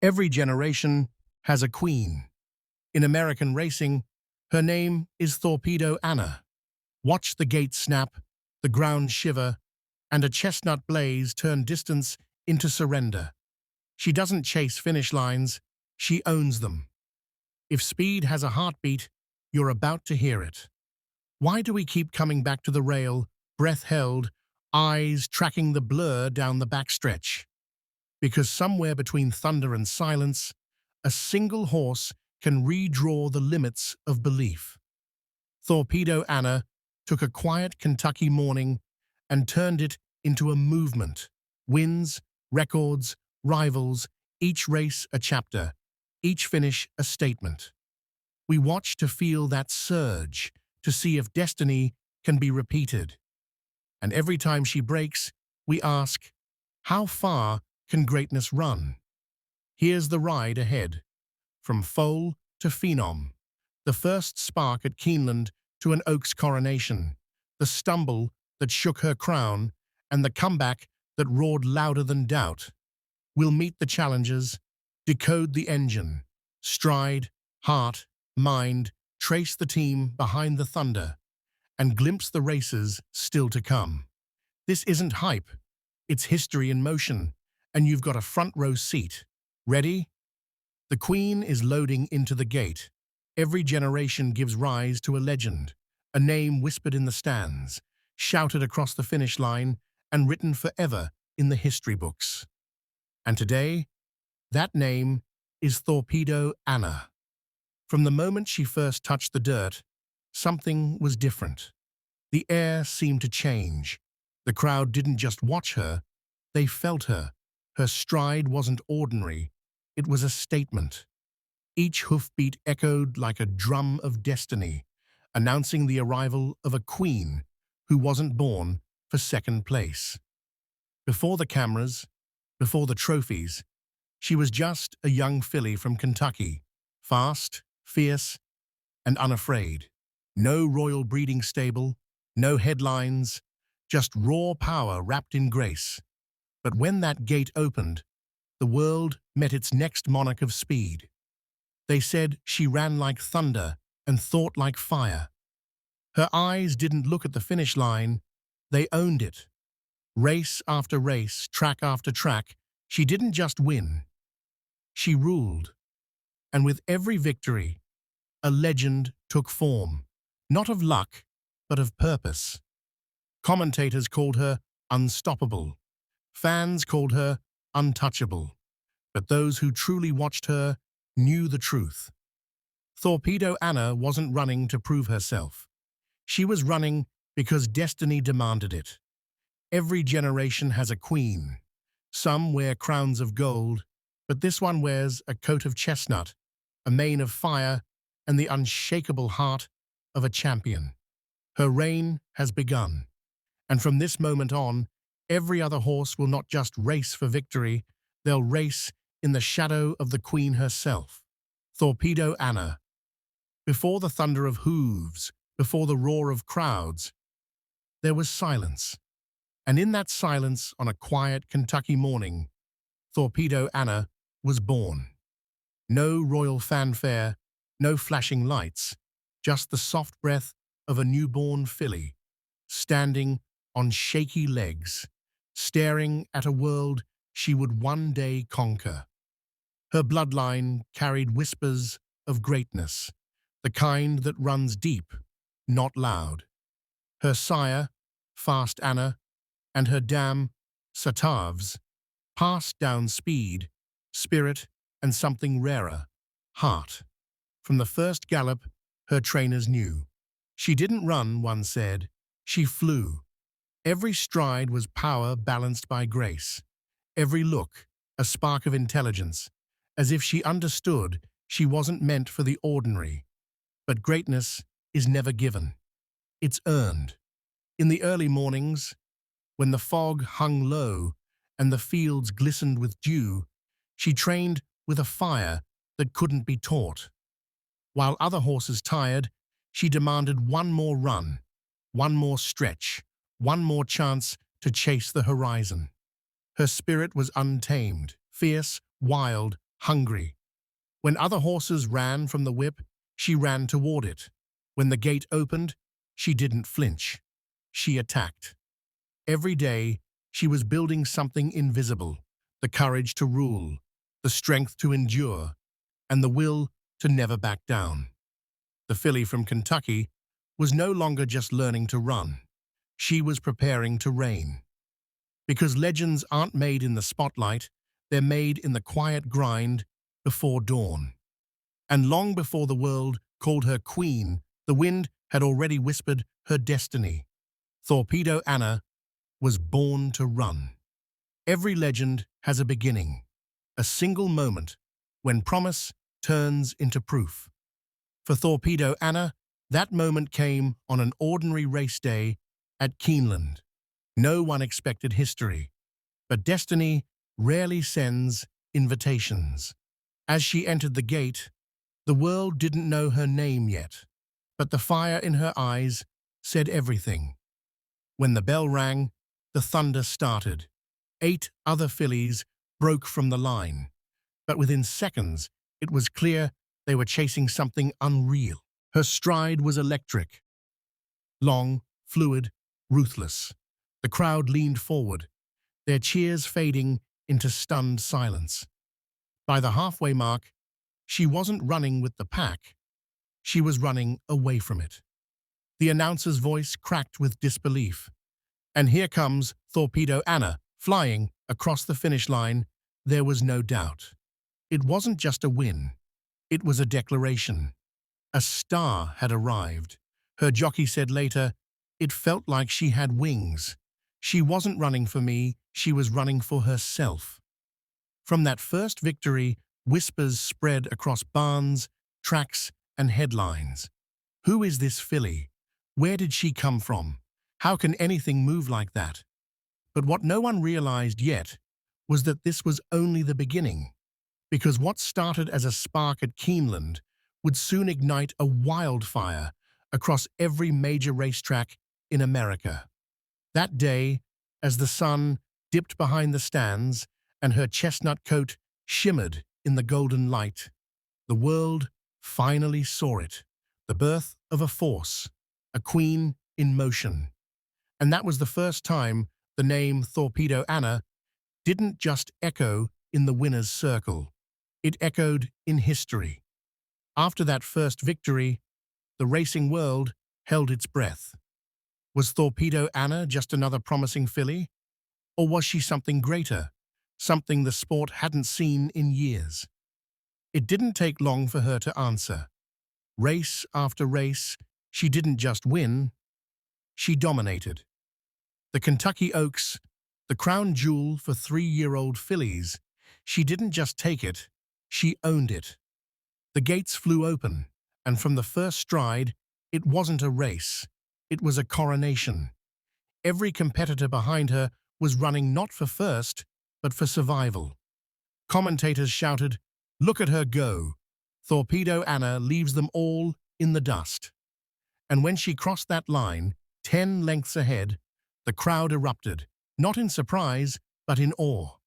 Every generation has a queen. In American racing, her name is Thorpedo Anna. Watch the gate snap, the ground shiver, and a chestnut blaze turn distance into surrender. She doesn't chase finish lines, she owns them. If speed has a heartbeat, you're about to hear it. Why do we keep coming back to the rail, breath held, eyes tracking the blur down the backstretch? Because somewhere between thunder and silence, a single horse can redraw the limits of belief. Thorpedo Anna took a quiet Kentucky morning and turned it into a movement. Wins, records, rivals, each race a chapter, each finish a statement. We watch to feel that surge, to see if destiny can be repeated. And every time she breaks, we ask, how far can greatness run? Here's the ride ahead. From foal to phenom, the first spark at Keeneland to an Oaks coronation, the stumble that shook her crown, and the comeback that roared louder than doubt. We'll meet the challenges, decode the engine, stride, heart, mind, trace the team behind the thunder, and glimpse the races still to come. This isn't hype, it's history in motion, and you've got a front row seat. Ready? The Queen is loading into the gate. Every generation gives rise to a legend, a name whispered in the stands, shouted across the finish line, and written forever in the history books. And today, that name is Thorpedo Anna. From the moment she first touched the dirt, something was different. The air seemed to change. The crowd didn't just watch her, they felt her. Her stride wasn't ordinary, it was a statement. Each hoofbeat echoed like a drum of destiny, announcing the arrival of a queen who wasn't born for second place. Before the cameras, before the trophies, she was just a young filly from Kentucky, fast, fierce, and unafraid. No royal breeding stable, no headlines, just raw power wrapped in grace. But when that gate opened, the world met its next monarch of speed. They said she ran like thunder and thought like fire. Her eyes didn't look at the finish line, they owned it. Race after race, track after track, she didn't just win. She ruled. And with every victory, a legend took form, not of luck, but of purpose. Commentators called her unstoppable. Fans called her untouchable. But those who truly watched her knew the truth. Thorpedo Anna wasn't running to prove herself. She was running because destiny demanded it. Every generation has a queen. Some wear crowns of gold, but this one wears a coat of chestnut, a mane of fire, and the unshakable heart of a champion. Her reign has begun, and from this moment on, every other horse will not just race for victory, they'll race in the shadow of the queen herself. Thorpedo Anna. Before the thunder of hooves, before the roar of crowds, there was silence. And in that silence, on a quiet Kentucky morning, Thorpedo Anna was born. No royal fanfare, no flashing lights, just the soft breath of a newborn filly, standing on shaky legs, staring at a world she would one day conquer. Her bloodline carried whispers of greatness, the kind that runs deep, not loud. Her sire, Fast Anna, and her dam, Satavs, passed down speed, spirit, and something rarer, heart. From the first gallop, her trainers knew. She didn't run, one said, she flew. Every stride was power balanced by grace. Every look, a spark of intelligence, as if she understood she wasn't meant for the ordinary. But greatness is never given. It's earned. In the early mornings, when the fog hung low and the fields glistened with dew, she trained with a fire that couldn't be taught. While other horses tired, she demanded one more run, one more stretch, one more chance to chase the horizon. Her spirit was untamed, fierce, wild, hungry. When other horses ran from the whip, she ran toward it. When the gate opened, she didn't flinch. She attacked. Every day, she was building something invisible, the courage to rule, the strength to endure, and the will to never back down. The filly from Kentucky was no longer just learning to run. She was preparing to reign. Because legends aren't made in the spotlight, they're made in the quiet grind before dawn. And long before the world called her queen, the wind had already whispered her destiny. Thorpedo Anna was born to run. Every legend has a beginning, a single moment when promise turns into proof. For Thorpedo Anna, that moment came on an ordinary race day at Keeneland. No one expected history, but destiny rarely sends invitations. As she entered the gate, the world didn't know her name yet, but the fire in her eyes said everything. When the bell rang, the thunder started. 8 other fillies broke from the line, but within seconds, it was clear they were chasing something unreal. Her stride was electric. Long, fluid, ruthless. The crowd leaned forward, their cheers fading into stunned silence. By the halfway mark, she wasn't running with the pack. She was running away from it. The announcer's voice cracked with disbelief. And here comes Thorpedo Anna, flying across the finish line. There was no doubt. It wasn't just a win. It was a declaration. A star had arrived. Her jockey said later, "It felt like she had wings. She wasn't running for me, she was running for herself." From that first victory, whispers spread across barns, tracks, and headlines. Who is this filly? Where did she come from? How can anything move like that? But what no one realized yet was that this was only the beginning, because what started as a spark at Keeneland would soon ignite a wildfire across every major racetrack in America. That day, as the sun dipped behind the stands and her chestnut coat shimmered in the golden light, the world finally saw it, the birth of a force, a queen in motion. And that was the first time the name Thorpedo Anna didn't just echo in the winner's circle. It echoed in history. After that first victory, the racing world held its breath. Was Thorpedo Anna just another promising filly? Or was she something greater, something the sport hadn't seen in years? It didn't take long for her to answer. Race after race, she didn't just win, she dominated. The Kentucky Oaks, the crown jewel for 3-year-old fillies, she didn't just take it, she owned it. The gates flew open, and from the first stride, it wasn't a race, it was a coronation. Every competitor behind her was running not for first, but for survival. Commentators shouted, "Look at her go! Thorpedo Anna leaves them all in the dust." And when she crossed that line, 10 lengths ahead, the crowd erupted, not in surprise, but in awe.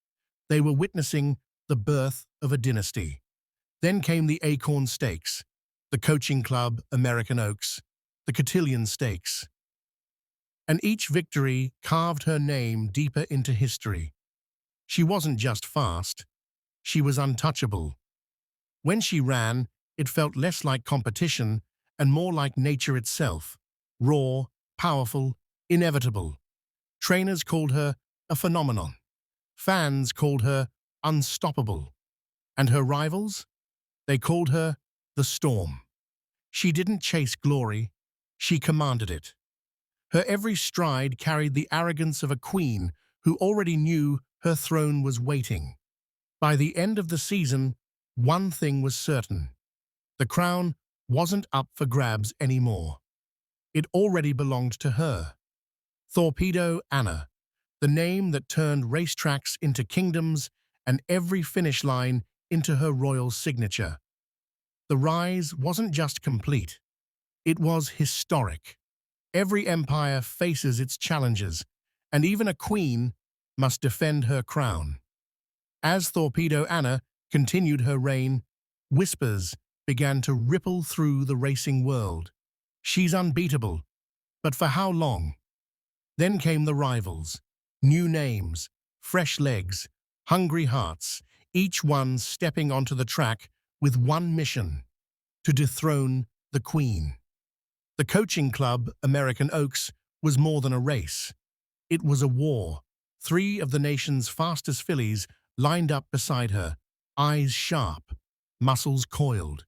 They were witnessing the birth of a dynasty. Then came the Acorn Stakes, the Coaching Club American Oaks, the Cotillion Stakes. And each victory carved her name deeper into history. She wasn't just fast, she was untouchable. When she ran, it felt less like competition and more like nature itself, raw, powerful, inevitable. Trainers called her a phenomenon. Fans called her unstoppable. And her rivals? They called her the Storm. She didn't chase glory, she commanded it. Her every stride carried the arrogance of a queen who already knew her throne was waiting. By the end of the season, one thing was certain. The crown wasn't up for grabs anymore. It already belonged to her. Thorpedo Anna, the name that turned racetracks into kingdoms and every finish line into her royal signature. The rise wasn't just complete. It was historic. Every empire faces its challenges, and even a queen must defend her crown. As Thorpedo Anna continued her reign, whispers began to ripple through the racing world. She's unbeatable, but for how long? Then came the rivals. New names, fresh legs, hungry hearts, each one stepping onto the track with one mission: to dethrone the Queen. The coaching club, American Oaks, was more than a race. It was a war. 3 of the nation's fastest fillies lined up beside her, eyes sharp, muscles coiled.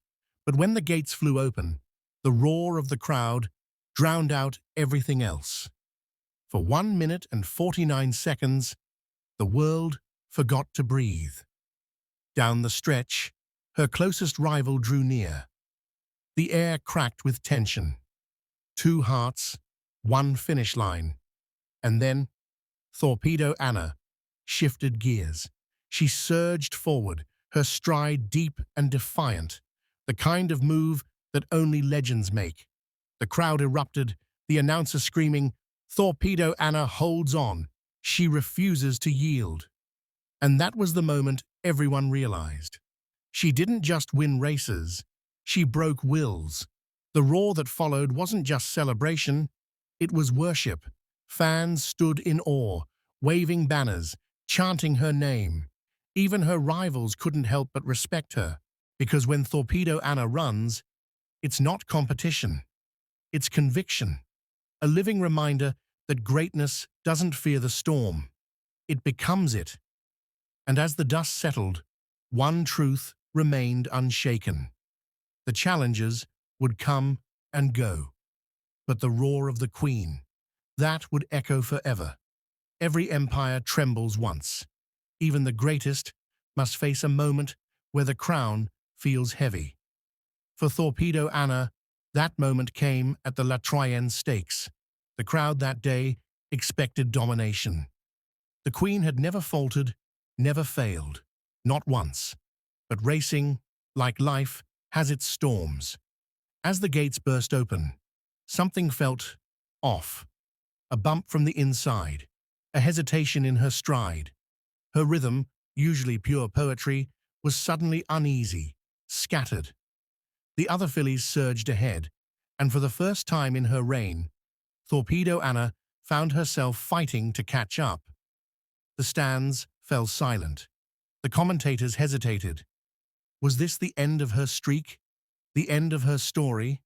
But when the gates flew open, the roar of the crowd drowned out everything else. For 1 minute and 49 seconds, the world forgot to breathe. Down the stretch, her closest rival drew near. The air cracked with tension. 2 hearts, 1 finish line. And then, Thorpedo Anna shifted gears. She surged forward, her stride deep and defiant, the kind of move that only legends make. The crowd erupted, the announcer screaming, "Thorpedo Anna holds on. She refuses to yield." And that was the moment everyone realized. She didn't just win races, she broke wills. The roar that followed wasn't just celebration, it was worship. Fans stood in awe, waving banners, chanting her name. Even her rivals couldn't help but respect her, because when Thorpedo Anna runs, it's not competition, it's conviction. A living reminder that greatness doesn't fear the storm, it becomes it. And as the dust settled, one truth remained unshaken. The challengers would come and go, but the roar of the Queen, that would echo forever. Every empire trembles once. Even the greatest must face a moment where the crown feels heavy. For Thorpedo Anna, that moment came at the La Troyenne Stakes. The crowd that day expected domination. The Queen had never faltered, never failed, not once. But racing, like life, has its storms. As the gates burst open, something felt off. A bump from the inside, a hesitation in her stride. Her rhythm, usually pure poetry, was suddenly uneasy, scattered. The other fillies surged ahead, and for the first time in her reign, Thorpedo Anna found herself fighting to catch up. The stands fell silent. The commentators hesitated. Was this the end of her streak? The end of her story?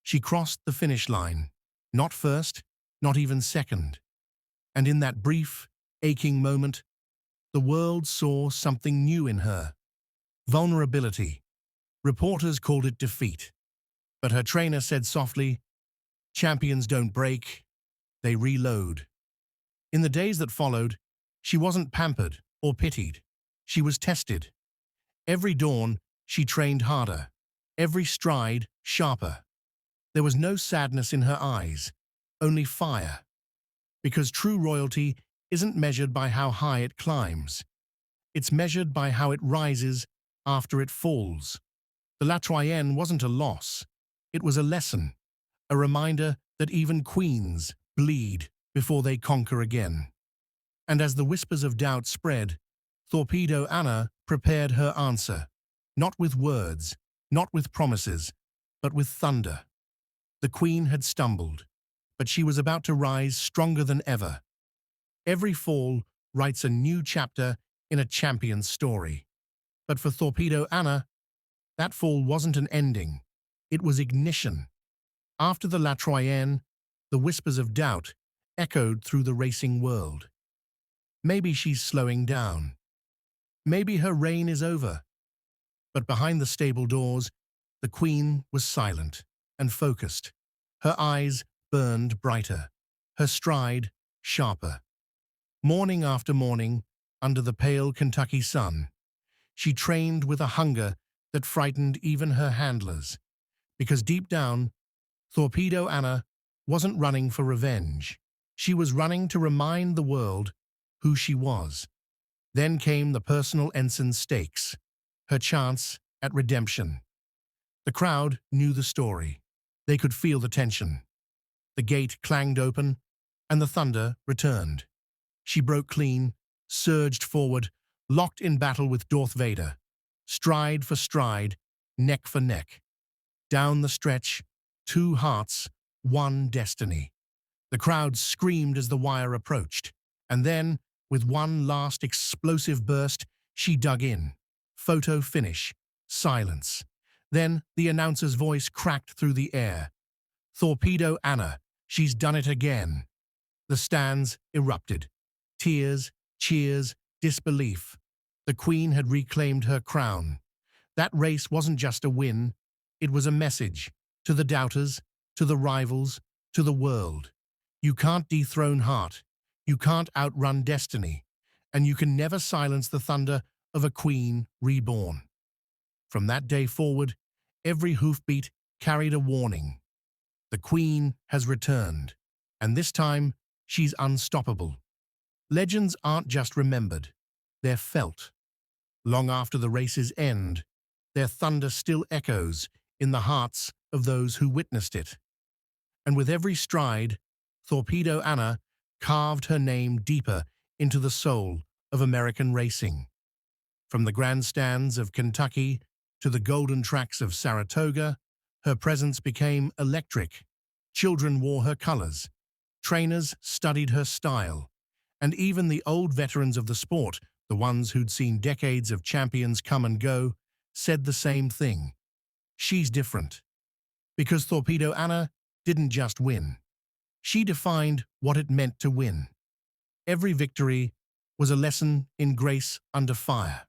She crossed the finish line, not first, not even second. And in that brief, aching moment, the world saw something new in her. Vulnerability. Reporters called it defeat. But her trainer said softly, "Champions don't break, they reload." In the days that followed, she wasn't pampered or pitied. She was tested. Every dawn, she trained harder. Every stride, sharper. There was no sadness in her eyes, only fire. Because true royalty isn't measured by how high it climbs. It's measured by how it rises after it falls. The La Troyenne wasn't a loss. It was a lesson, a reminder that even queens bleed before they conquer again. And as the whispers of doubt spread, Thorpedo Anna prepared her answer, not with words, not with promises, but with thunder. The Queen had stumbled, but she was about to rise stronger than ever. Every fall writes a new chapter in a champion's story. But for Thorpedo Anna, that fall wasn't an ending, it was ignition. After the La Troyenne, the whispers of doubt echoed through the racing world. Maybe she's slowing down. Maybe her reign is over. But behind the stable doors, the Queen was silent and focused. Her eyes burned brighter, her stride sharper. Morning after morning, under the pale Kentucky sun, she trained with a hunger that frightened even her handlers. Because deep down, Thorpedo Anna wasn't running for revenge. She was running to remind the world who she was. Then came the personal ensign stakes, her chance at redemption. The crowd knew the story. They could feel the tension. The gate clanged open, and the thunder returned. She broke clean, surged forward, locked in battle with Darth Vader. stride for stride, neck for neck. Down the stretch, two hearts, one destiny. The crowd screamed as the wire approached, and then, with one last explosive burst, she dug in. Photo finish. Silence. Then the announcer's voice cracked through the air. "Thorpedo Anna, she's done it again." The stands erupted. Tears, cheers, disbelief. The Queen had reclaimed her crown. That race wasn't just a win, it was a message to the doubters, to the rivals, to the world. You can't dethrone heart, you can't outrun destiny, and you can never silence the thunder of a queen reborn. From that day forward, every hoofbeat carried a warning. The Queen has returned, and this time she's unstoppable. Legends aren't just remembered, they're felt. Long after the race's end, their thunder still echoes in the hearts of those who witnessed it. And with every stride, Thorpedo Anna carved her name deeper into the soul of American racing. From the grandstands of Kentucky to the golden tracks of Saratoga, her presence became electric. Children wore her colors, trainers studied her style, and even the old veterans of the sport, the ones who'd seen decades of champions come and go, said the same thing. She's different. Because Thorpedo Anna didn't just win. She defined what it meant to win. Every victory was a lesson in grace under fire.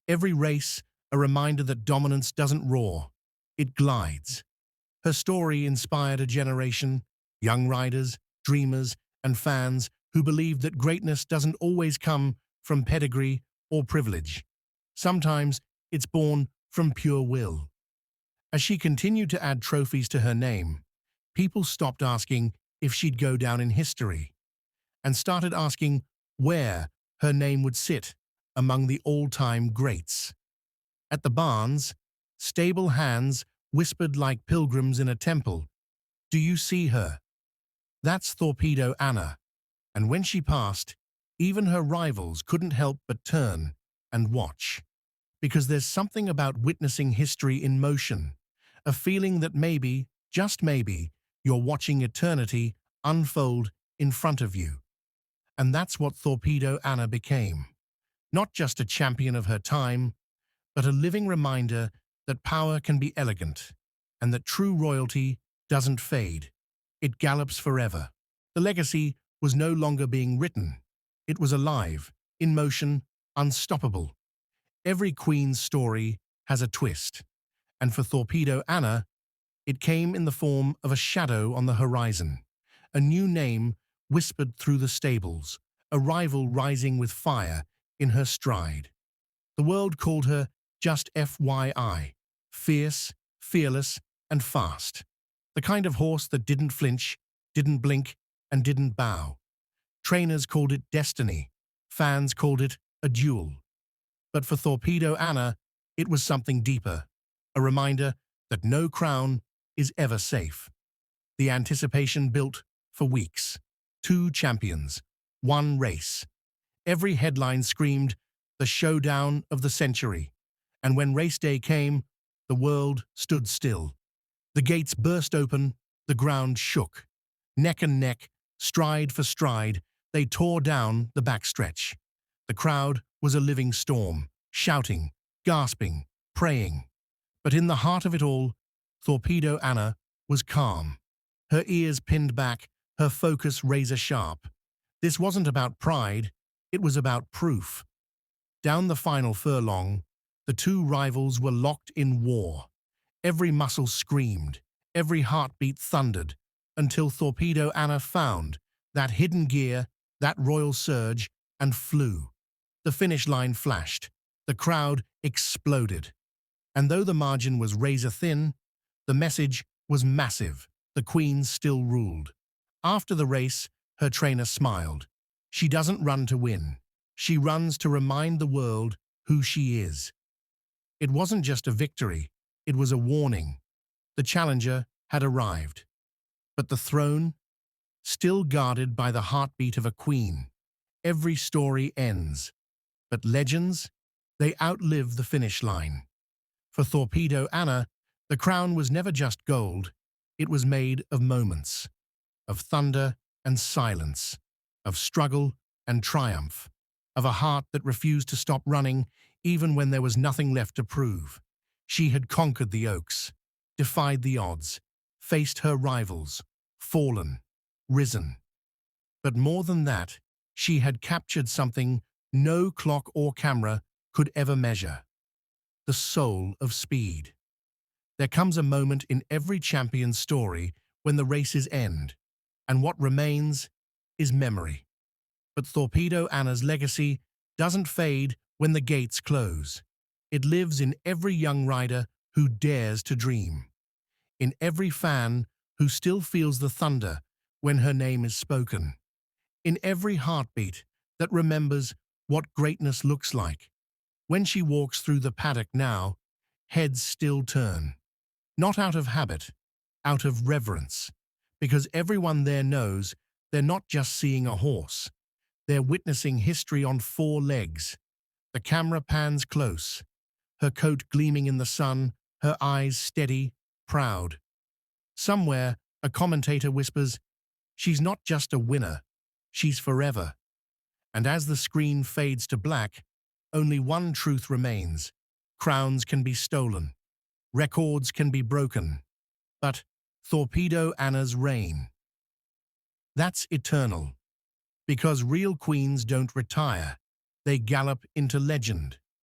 Every race, a reminder that dominance doesn't roar, it glides. Her story inspired a generation, young riders, dreamers, and fans who believed that greatness doesn't always come from pedigree or privilege. Sometimes it's born from pure will. As she continued to add trophies to her name, people stopped asking if she'd go down in history and started asking where her name would sit among the all-time greats. At the barns, stable hands whispered like pilgrims in a temple, "Do you see her? That's Thorpedo Anna." And when she passed, even her rivals couldn't help but turn and watch. Because there's something about witnessing history in motion, a feeling that maybe, just maybe, you're watching eternity unfold in front of you. And that's what Thorpedo Anna became. Not just a champion of her time, but a living reminder that power can be elegant, and that true royalty doesn't fade. It gallops forever. The legacy was no longer being written. It was alive, in motion, unstoppable. Every queen's story has a twist, and for Thorpedo Anna, it came in the form of a shadow on the horizon, a new name whispered through the stables, a rival rising with fire in her stride. The world called her just FYI, fierce, fearless, and fast. The kind of horse that didn't flinch, didn't blink, and didn't bow. Trainers called it destiny. Fans called it a duel. But for Thorpedo Anna, it was something deeper, a reminder that no crown is ever safe. The anticipation built for weeks. 2 champions, 1 race. Every headline screamed, the showdown of the century. And when race day came, the world stood still. The gates burst open, the ground shook. Neck and neck, stride for stride, they tore down the backstretch. The crowd was a living storm, shouting, gasping, praying. But in the heart of it all, Thorpedo Anna was calm. Her ears pinned back, her focus razor-sharp. This wasn't about pride, it was about proof. Down the final furlong, the 2 rivals were locked in war. Every muscle screamed, every heartbeat thundered, until Thorpedo Anna found that hidden gear, that royal surge, and flew. The finish line flashed. The crowd exploded. And though the margin was razor-thin, the message was massive. The Queen still ruled. After the race, her trainer smiled. She doesn't run to win. She runs to remind the world who she is. It wasn't just a victory, it was a warning. The challenger had arrived. But the throne, still guarded by the heartbeat of a queen. Every story ends. But legends, They outlive the finish line. For Thorpedo Anna, the crown was never just gold. It was made of moments, of thunder and silence, of struggle and triumph, of a heart that refused to stop running even when there was nothing left to prove. She had conquered the Oaks, defied the odds, faced her rivals, fallen, risen. But more than that, she had captured something no clock or camera could ever measure: the soul of speed. There comes a moment in every champion's story when the races end, and what remains is memory. But Thorpedo Anna's legacy doesn't fade when the gates close. It lives in every young rider who dares to dream, in every fan who still feels the thunder when her name is spoken, in every heartbeat that remembers what greatness looks like. When she walks through the paddock now, heads still turn, not out of habit, out of reverence, because everyone there knows they're not just seeing a horse, they're witnessing history on four legs. The camera pans close, her coat gleaming in the sun, her eyes steady, proud. Somewhere, a commentator whispers, "She's not just a winner, she's forever." And as the screen fades to black, only one truth remains: crowns can be stolen, records can be broken, but Thorpedo Anna's reign, that's eternal. Because real queens don't retire, they gallop into legend.